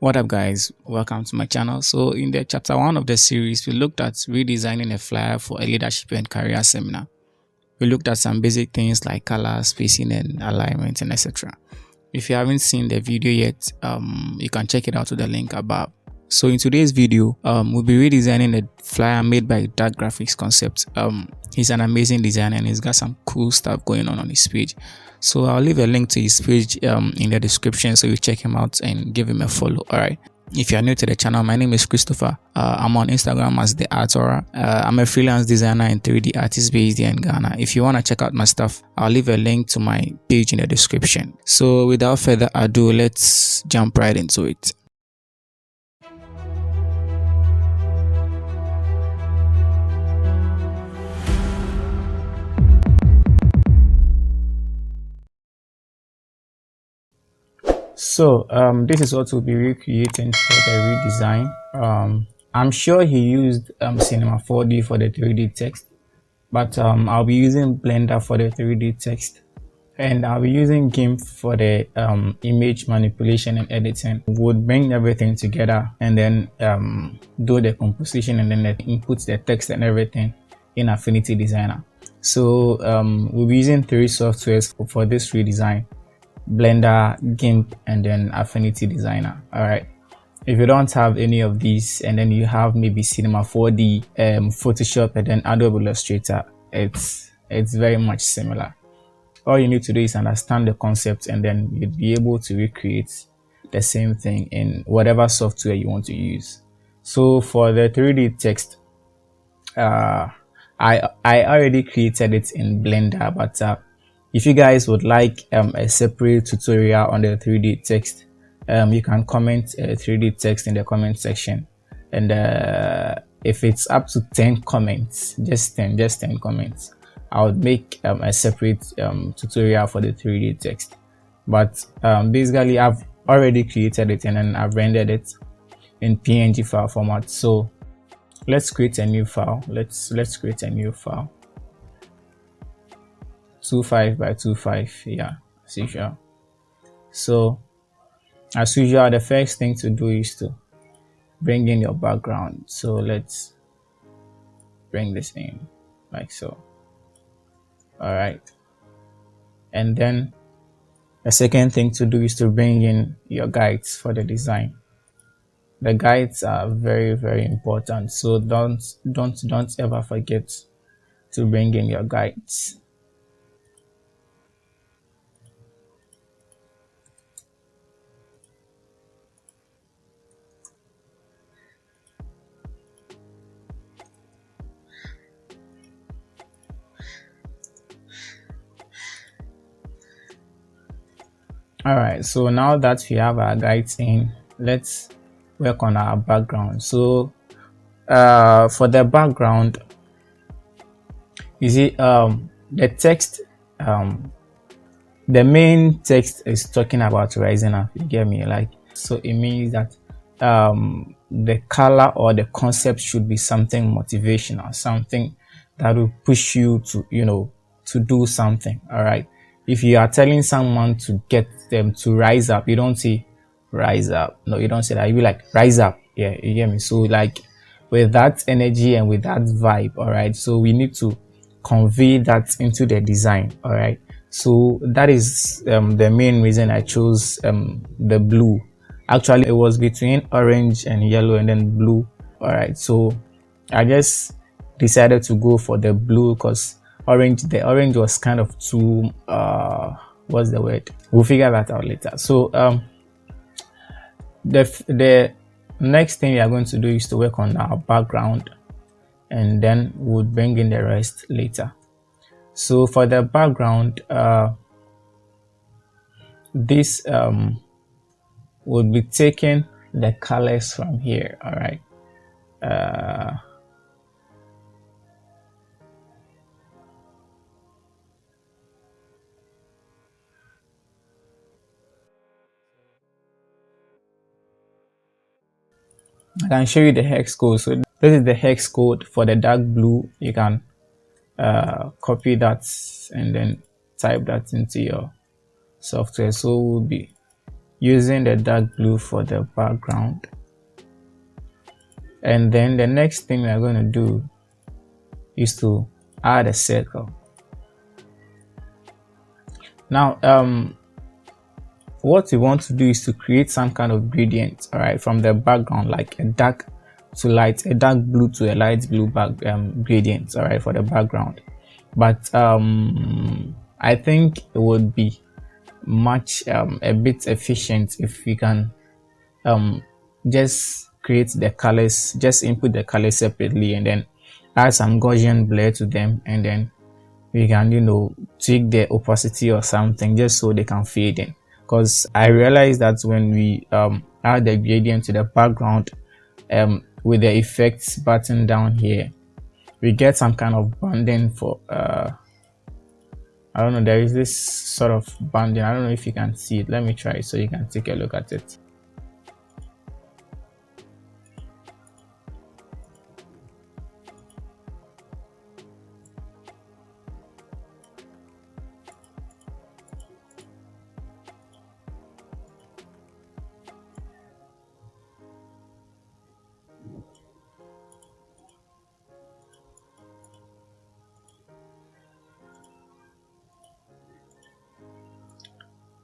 What up guys, welcome to my channel. So in the chapter 1 of the series, we looked at redesigning a flyer for a leadership and career seminar. We looked at some basic things like color, spacing and alignment and etc. If you haven't seen the video yet, you can check it out to the link above. So in today's video, we'll be redesigning a flyer made by Dark Graphics Concept. He's an amazing designer and he's got some cool stuff going on his page. So I'll leave a link to his page in the description, so you check him out and give him a follow. All right. If you're new to the channel, my name is Christopher. I'm on Instagram as the Artora. I'm a freelance designer and 3D artist based here in Ghana. If you want to check out my stuff, I'll leave a link to my page in the description. So without further ado, let's jump right into it. So this is what we'll be recreating for the redesign. I'm sure he used Cinema 4D for the 3D text, but I'll be using Blender for the 3D text, and I'll be using Gimp for the image manipulation and editing. We'll bring everything together and then do the composition and then input the text and everything in Affinity Designer. So we'll be using 3 softwares for this redesign: Blender, Gimp, and then Affinity Designer. All right. If you don't have any of these and then you have maybe Cinema 4D, Photoshop, and then Adobe Illustrator, it's very much similar. All you need to do is understand the concept and then you'll be able to recreate the same thing in whatever software you want to use. So for the 3D text, I already created it in Blender, but if you guys would like a separate tutorial on the 3D text, you can comment 3D text in the comment section, and if it's up to 10 comments, just 10 comments, I would make a separate tutorial for the 3D text. But basically I've already created it and then I've rendered it in PNG file format. So let's create a new file. Let's create a new file. 25 by 25, yeah, as usual. So as usual, the first thing to do is to bring in your background. So let's bring this in like so. All right. And then the second thing to do is to bring in your guides for the design. The guides are very, very important. So don't ever forget to bring in your guides. All right, so now that we have our guides in, let's work on our background. So for the background, you see the text, the main text is talking about rising up, you get me? Like, so it means that the color or the concept should be something motivational, something that will push you to, to do something. All right, if you are telling someone to get them to rise up, you don't say rise up. No, you don't say that. You be like rise up. Yeah, you get me? So like with that energy and with that vibe, all right, so we need to convey that into the design. All right, so that is the main reason I chose the blue. Actually, it was between orange and yellow and then blue. All right, so I just decided to go for the blue because the orange was kind of too what's the word, we'll figure that out later. So the next thing we are going to do is to work on our background and then we'll bring in the rest later. So for the background, this would be taking the colors from here. All right, I can show you the hex code. So this is the hex code for the dark blue. You can copy that and then type that into your software. So we'll be using the dark blue for the background. And then the next thing we're going to do is to add a circle. Now what we want to do is to create some kind of gradient, all right, from the background, like a dark to light, a dark blue to a light blue gradient, all right, for the background. But I think it would be much a bit efficient if we can just create the colors, just input the colors separately and then add some Gaussian blur to them, and then we can, you know, tweak the opacity or something just so they can fade in. Because I realized that when we add the gradient to the background with the effects button down here, we get some kind of banding for I don't know, there is this sort of banding. I don't know if you can see it. Let me try it so you can take a look at it.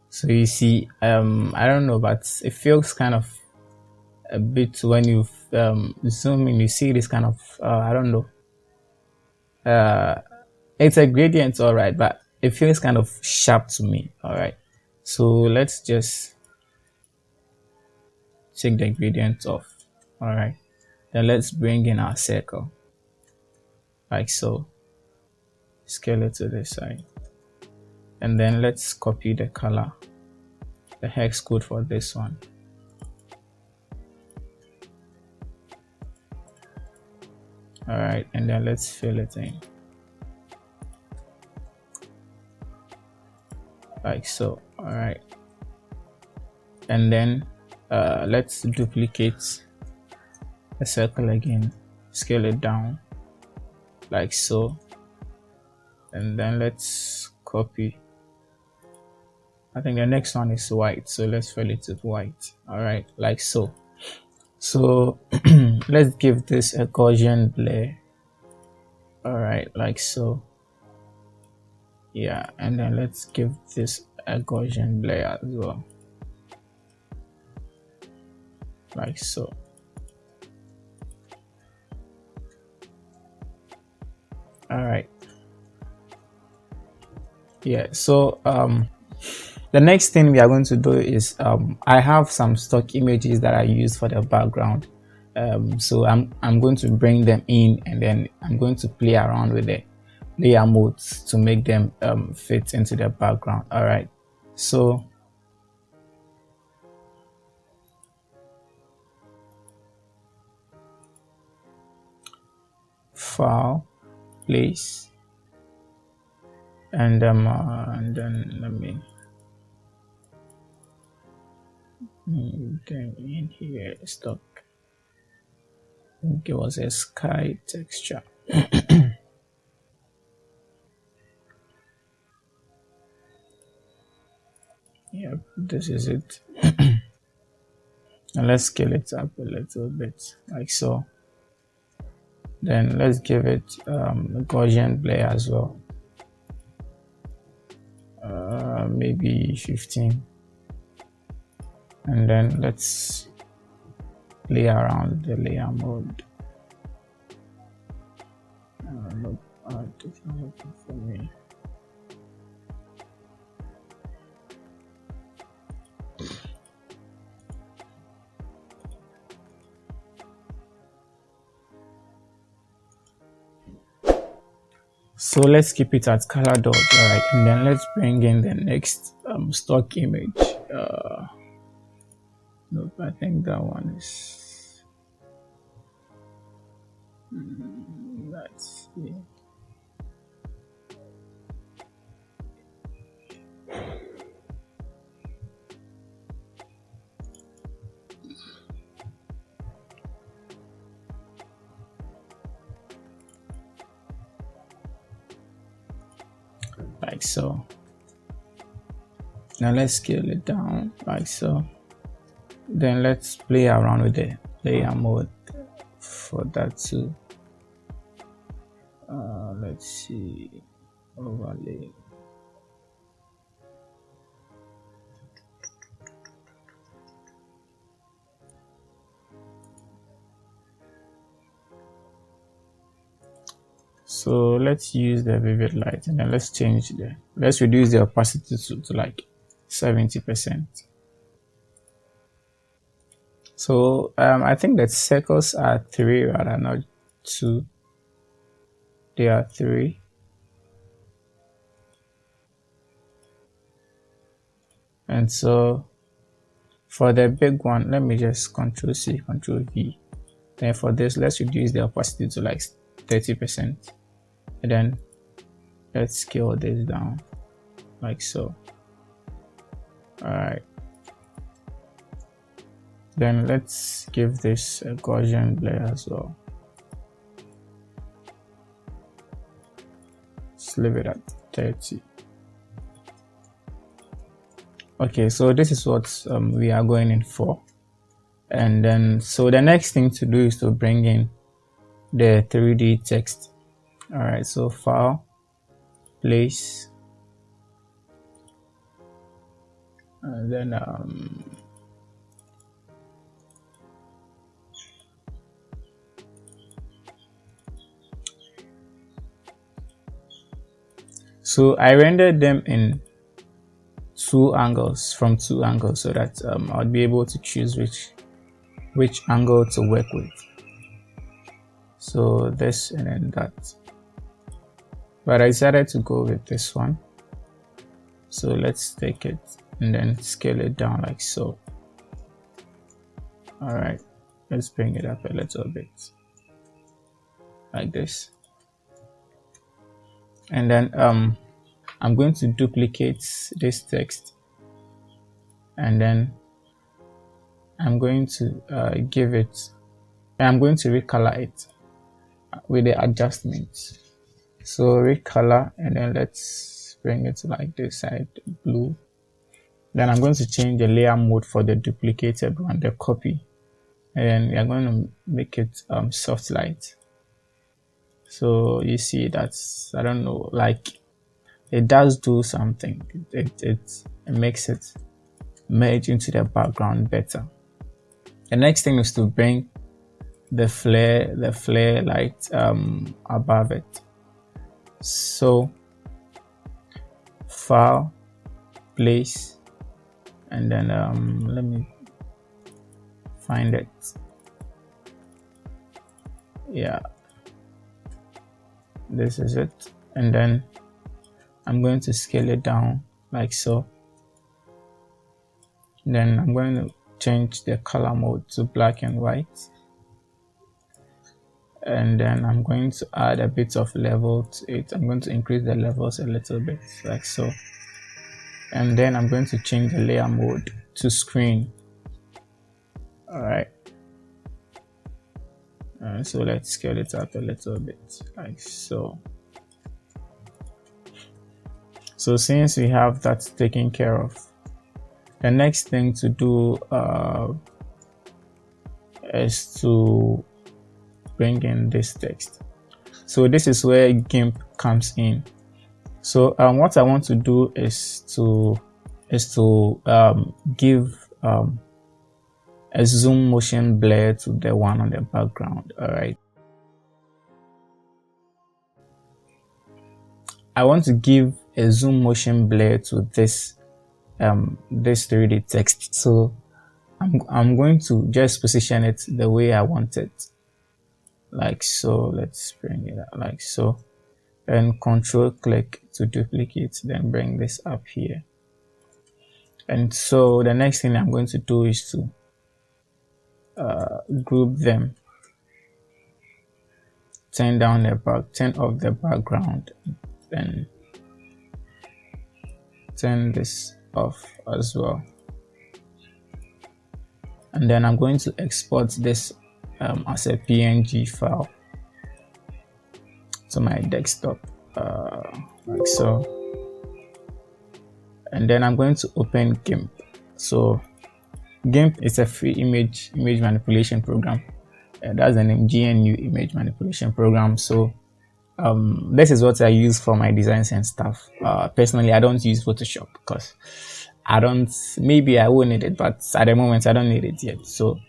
So you see, I don't know, but it feels kind of a bit when you zoom in, you see this kind of I don't know. It's a gradient, all right, but it feels kind of sharp to me. All right, so let's just take the gradient off. All right, then let's bring in our circle like so. Scale it to this side, and then let's copy the color, the hex code for this one. All right, and then let's fill it in like so. All right, and then let's duplicate the circle again, scale it down like so, and then let's copy. I think the next one is white, so let's fill it with white. All right, like so. So let's give this a Gaussian blur. All right, like so. Yeah, and then let's give this a Gaussian blur as well, like so. All right. Yeah, so the next thing we are going to do is I have some stock images that I use for the background, so I'm going to bring them in, and then I'm going to play around with the layer modes to make them fit into the background. All right, so file, place, and then let me then in here stock. I think it was a sky texture. Yep, this is it. And let's scale it up a little bit like so. Then let's give it a Gaussian blur as well, maybe 15, and then let's play around the layer mode. Look, it's not looking for me. So let's keep it at color dot. All right, and then let's bring in the next stock image. Nope, I think that one is let's see. Like so. Now let's scale it down like so. Then let's play around with the layer mode for that too. Let's see, overlay. So let's use the vivid light, and then let's reduce the opacity to like 70%. So I think that circles are 3 rather, not 2. They are 3. And so for the big one, let me just Control C, Control V. Then for this, let's reduce the opacity to like 30%. And then let's scale this down like so. Alright. Then let's give this a Gaussian blur as well. Let's leave it at 30. Okay, so this is what we are going in for. And then, so the next thing to do is to bring in the 3D text. Alright, so File, Place, and then so I rendered them in 2 angles, from 2 angles, so that I'll be able to choose which angle to work with. So this and then that. But I decided to go with this one. So let's take it and then scale it down like so. Alright, let's bring it up a little bit. Like this. And then I'm going to duplicate this text. And then I'm going to I'm going to recolor it with the adjustments. So recolor, and then let's bring it like this side, blue. Then I'm going to change the layer mode for the duplicated one, the copy. And we are going to make it soft light. So you see that's, I don't know, like it does do something. It makes it merge into the background better. The next thing is to bring the flare light above it. So File, Place, and then let me find it. Yeah, this is it. And then I'm going to scale it down like so. Then I'm going to change the color mode to black and white. And then I'm going to add a bit of level to it. I'm going to increase the levels a little bit like so. And then I'm going to change the layer mode to screen. Alright. So let's scale it up a little bit like so. So since we have that taken care of, the next thing to do is to bring in this text. So this is where Gimp comes in. So what I want to do is to give a zoom motion blur to the one on the background. All right. I want to give a zoom motion blur to this 3D text. So I'm going to just position it the way I want it. Like so. Let's bring it up like so. And control click to duplicate, then bring this up here. And so the next thing I'm going to do is to group them, turn off the background, then turn this off as well. And then I'm going to export this as a PNG file to my desktop like so. and then I'm going to open Gimp. So Gimp is a free image manipulation program. That's the name, GNU image manipulation program. So this is what I use for my designs and stuff. Personally, I don't use Photoshop because I don't. Maybe I will need it, but at the moment I don't need it yet. So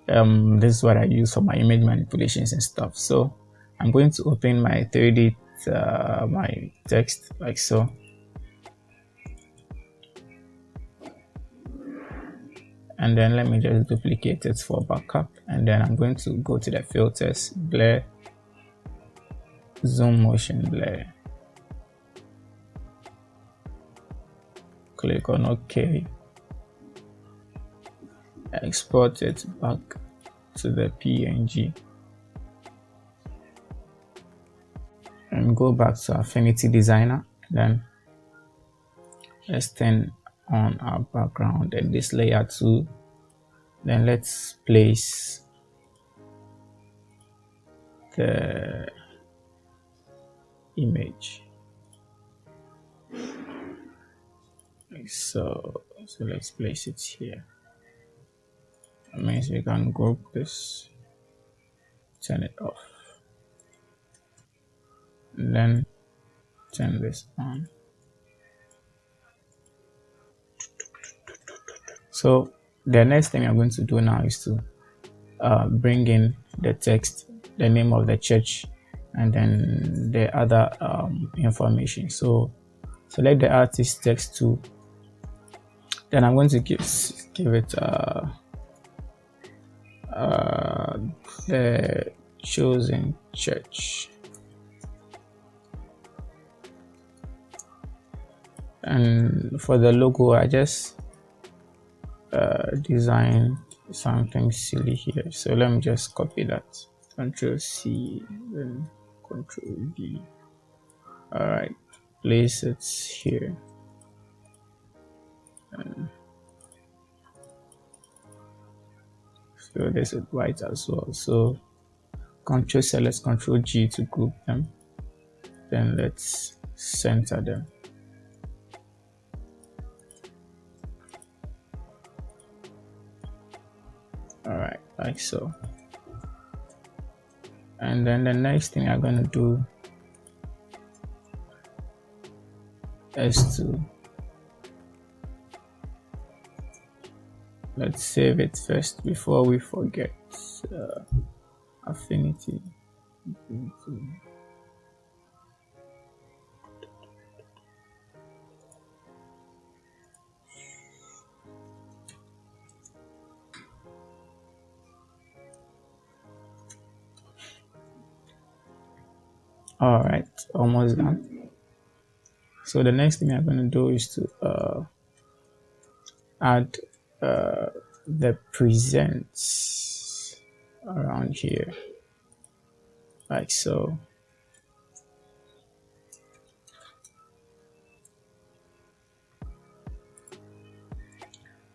this is what I use for my image manipulations and stuff. So I'm going to open my 3D my text like so. And then let me just duplicate it for backup, and then I'm going to go to the filters, blur, zoom, motion blur, click on OK, export it back to the PNG, and go back to Affinity Designer. Then let's turn on our background and this layer 2. Then let's place the image. So let's place it here. That means we can group this, turn it off, and then turn this on. So the next thing I'm going to do now is to bring in the text, the name of the church, and then the other information. So select the artist text tool. Then I'm going to give it the chosen church, and for the logo I just design something silly here. So let me just copy that, Ctrl C, then Ctrl V. All right, place it here. So this is white as well. So Ctrl select, Ctrl G to group them. Then let's center them. All right, like so. And then the next thing I'm going to do is to let's save it first before we forget. Affinity. All right, almost done. So the next thing I'm going to do is to add the presents around here, like so.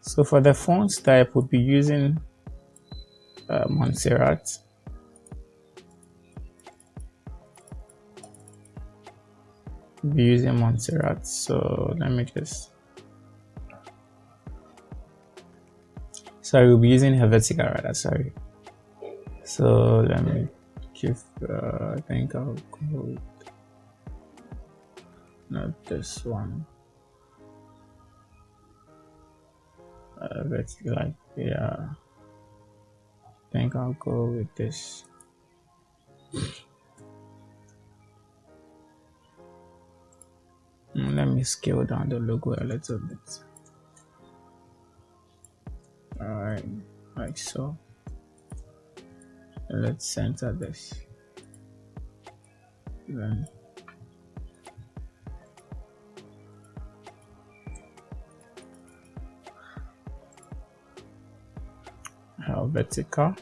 So for the font type, we'll be using Montserrat. We'll be using Montserrat. So let me just. Sorry, we'll be using Helvetica rather. Sorry. So let me give. I think I'll go. Not this one. Let's like, yeah. I think I'll go with this. Let me scale down the logo a little bit. Alright, like so. Let's center this. Then Helvetica.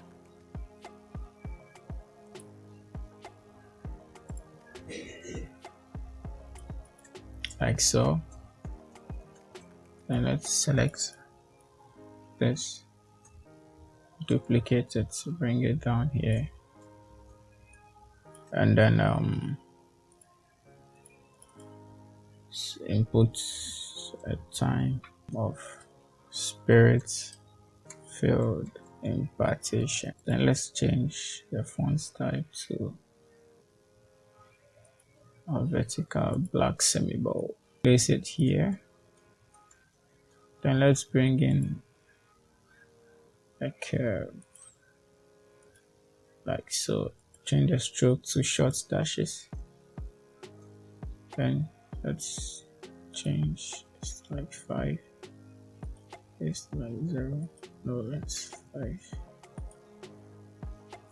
Like so. Then let's select this, duplicate it, bring it down here, and then input a time of spirit filled impartation. Then let's change the font type to a vertical black semi-bold. Place it here. Then let's bring in a curve like so. Change the stroke to short dashes. Then let's change it's like 5. It's like 0. No, that's 5.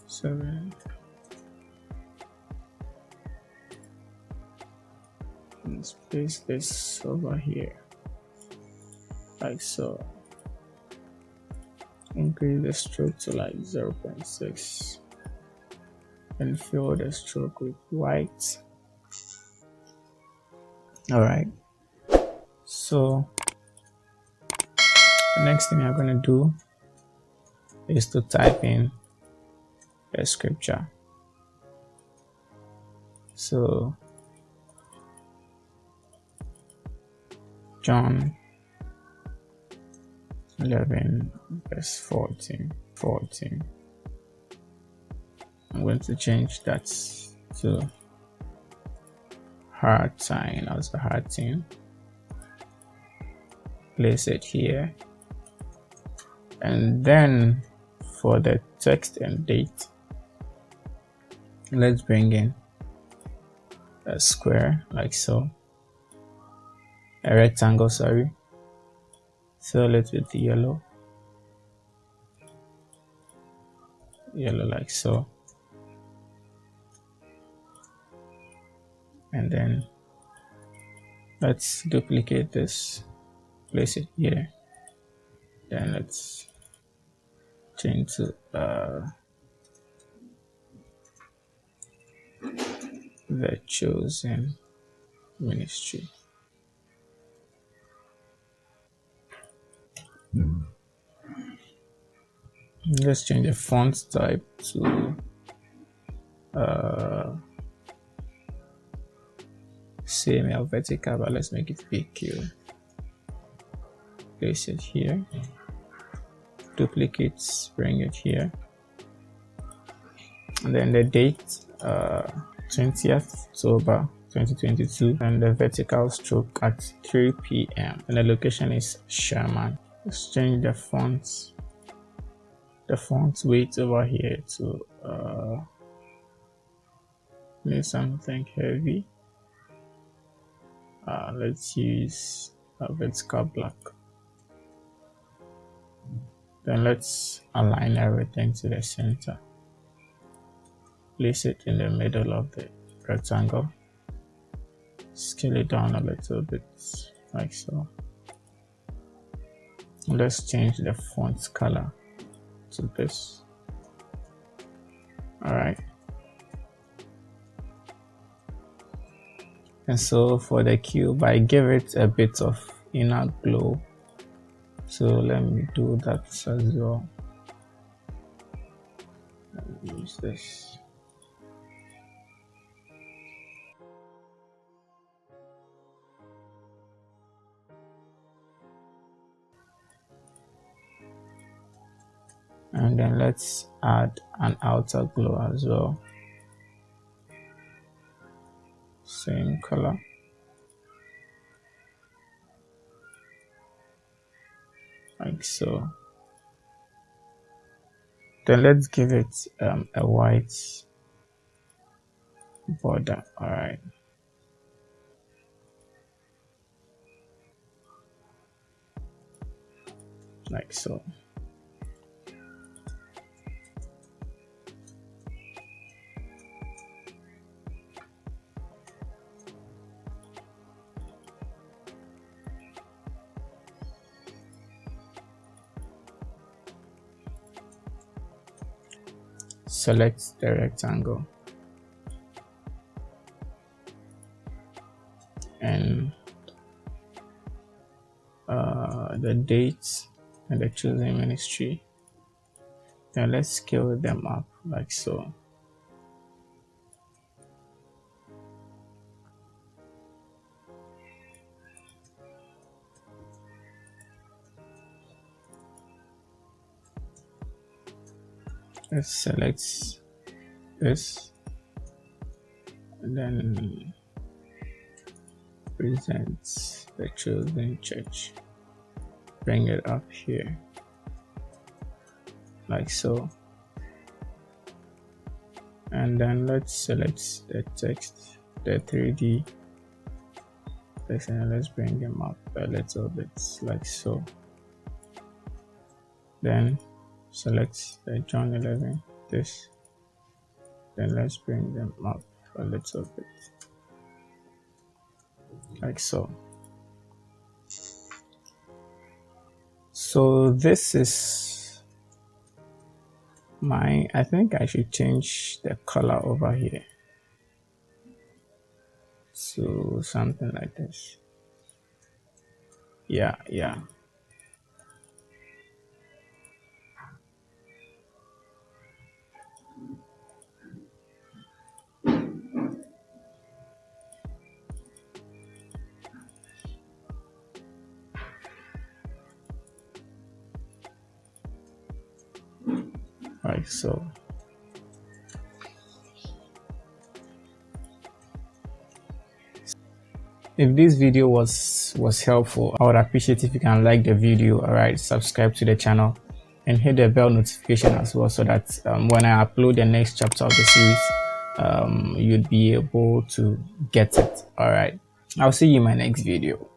7. Let's place this over here like so. Increase the stroke to like 0.6 and fill the stroke with white. Alright, so the next thing I'm going to do is to type in a scripture. So John 11 verse 14. I'm going to change that to heart sign as a heart sign. Place it here. And then for the text and date, let's bring in a square like so. A rectangle, sorry. Fill it with yellow like so, and then let's duplicate this, place it here. Then let's change to the chosen ministry. Let's change the font type to same vertical, but let's make it PQ. Place it here. Duplicate, bring it here. And then the date, 20th October 2022, and the vertical stroke at 3 p.m. and the location is Sherman. Let's change the font weight over here to make something heavy. Let's use a vertical black. Then let's align everything to the center. Place it in the middle of the rectangle. Scale it down a little bit like so. Let's change the font color to this. Alright. And so for the cube, I give it a bit of inner glow. So let me do that as well. Let me use this. And then let's add an outer glow as well. Same color. Like so. Then let's give it a white border. Alright. Like so. Select the rectangle and the dates and the chosen ministry. Then let's scale them up like so. let's select this, and then present the chosen church. Bring it up here, like so. And then let's select the text, the 3D text, and let's bring them up a little bit, like so. Then select the John 11, this. Then let's bring them up a little bit, like so. So this is my, I think I should change the color over here to something like this. Yeah. Like so. If this video was helpful, I would appreciate if you can like the video, alright, subscribe to the channel, and hit the bell notification as well, so that when I upload the next chapter of the series, you'd be able to get it. Alright, I'll see you in my next video.